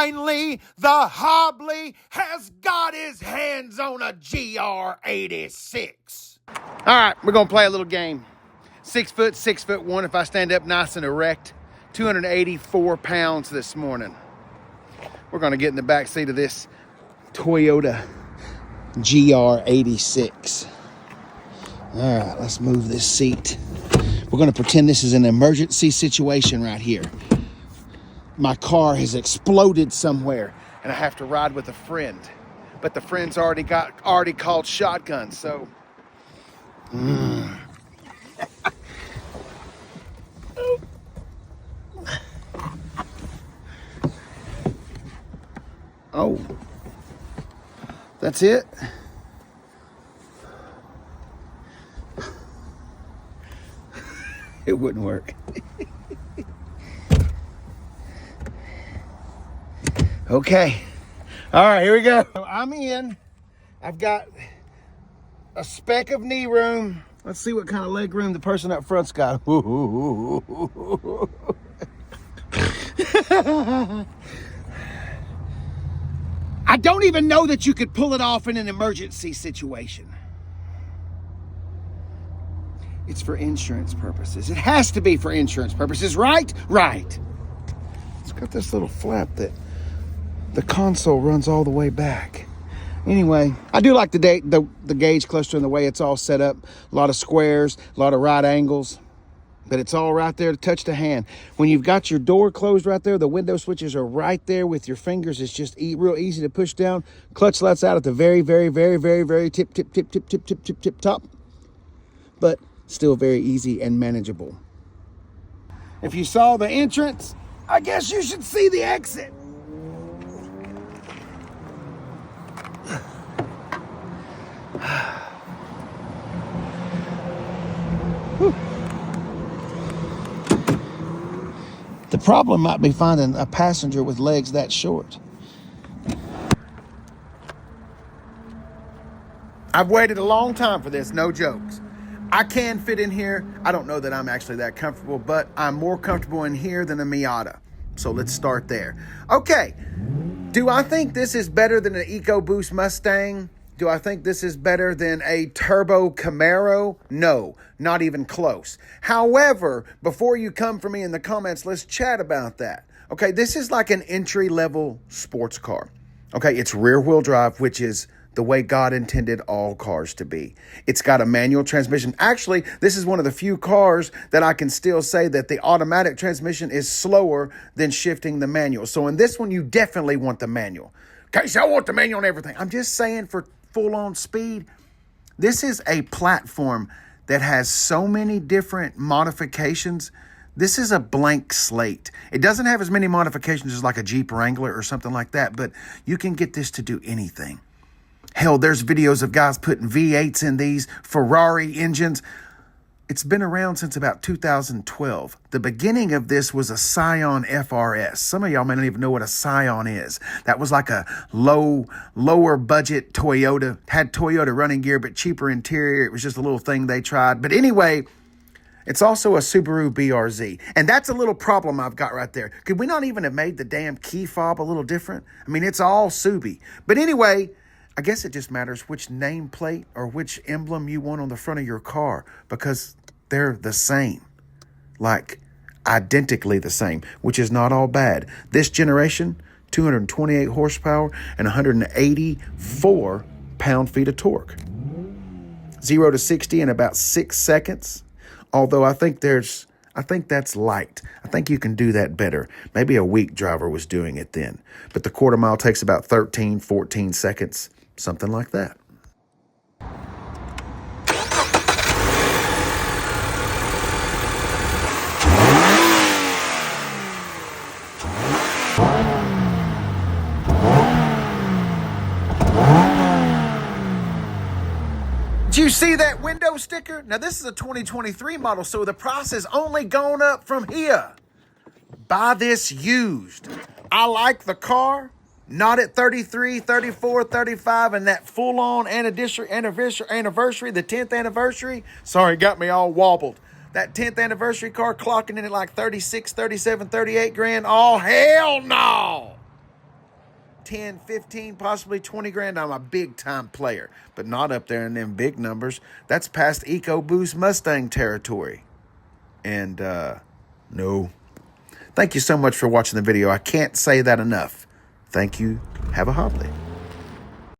Finally, the Hobbly has got his hands on a GR86. All right, we're going to play a little game. 6 foot, 6'1" if I stand up nice and erect. 284 pounds this morning. We're going to get in the back seat of this Toyota GR86. All right, let's move this seat. We're going to pretend this is an emergency situation right here. My car has exploded somewhere and I have to ride with a friend. But the friend's already called shotgun, so. Oh, that's it? It wouldn't work. Okay. All right, here we go. So I'm in. I've got a speck of knee room. Let's see what kind of leg room the person up front's got. I don't even know that you could pull it off in an emergency situation. It's for insurance purposes. It has to be for insurance purposes, right? Right. It's got this little flap that the console runs all the way back. Anyway, I do like the gauge cluster and the way it's all set up. A lot of squares, a lot of right angles, but it's all right there to touch the hand. When you've got your door closed right there, the window switches are right there with your fingers. It's just real easy to push down. Clutch lets out at the very, very, very, very, very tip top. But still very easy and manageable. If you saw the entrance, I guess you should see the exit. The problem might be finding a passenger with legs that short. I've waited a long time for this, no jokes. I can fit in here. I don't know that I'm actually that comfortable, but I'm more comfortable in here than a Miata. So let's start there. Okay, do I think this is better than an EcoBoost Mustang? Do I think this is better than a turbo Camaro? No, not even close. However, before you come for me in the comments, let's chat about that. Okay, this is like an entry-level sports car. Okay, it's rear-wheel drive, which is the way God intended all cars to be. It's got a manual transmission. Actually, this is one of the few cars that I can still say that the automatic transmission is slower than shifting the manual. So in this one, you definitely want the manual. Okay, so I want the manual and everything. I'm just saying for full-on speed, this is a platform that has so many different modifications. This is a blank slate. It doesn't have as many modifications as like a Jeep Wrangler or something like that, but you can get this to do anything. Hell, there's videos of guys putting V8s in these Ferrari engines. It's been around since about 2012. The beginning of this was a Scion FRS. Some of y'all may not even know what a Scion is. That was like a lower budget Toyota. Had Toyota running gear, but cheaper interior. It was just a little thing they tried. But anyway, it's also a Subaru BRZ. And that's a little problem I've got right there. Could we not even have made the damn key fob a little different? I mean, it's all Subi. But anyway, I guess it just matters which nameplate or which emblem you want on the front of your car, because they're the same, like identically the same, which is not all bad. This generation, 228 horsepower and 184 pound-feet of torque. 0 to 60 in about 6 seconds. Although I think that's light. I think you can do that better. Maybe a weak driver was doing it then. But the quarter mile takes about 13, 14 seconds. Something like that. Did you see that window sticker? Now this is a 2023 model, so the price has only gone up from here. Buy this used. I like the car. Not at 33, 34, 35, and that full-on anniversary, the 10th anniversary. Sorry, got me all wobbled. That 10th anniversary car clocking in at like 36, 37, 38 grand. Oh, hell no. 10, 15, possibly 20 grand, I'm a big time player, but not up there in them big numbers. That's past EcoBoost Mustang territory. And no. Thank you so much for watching the video. I can't say that enough. Thank you. Have a hodly.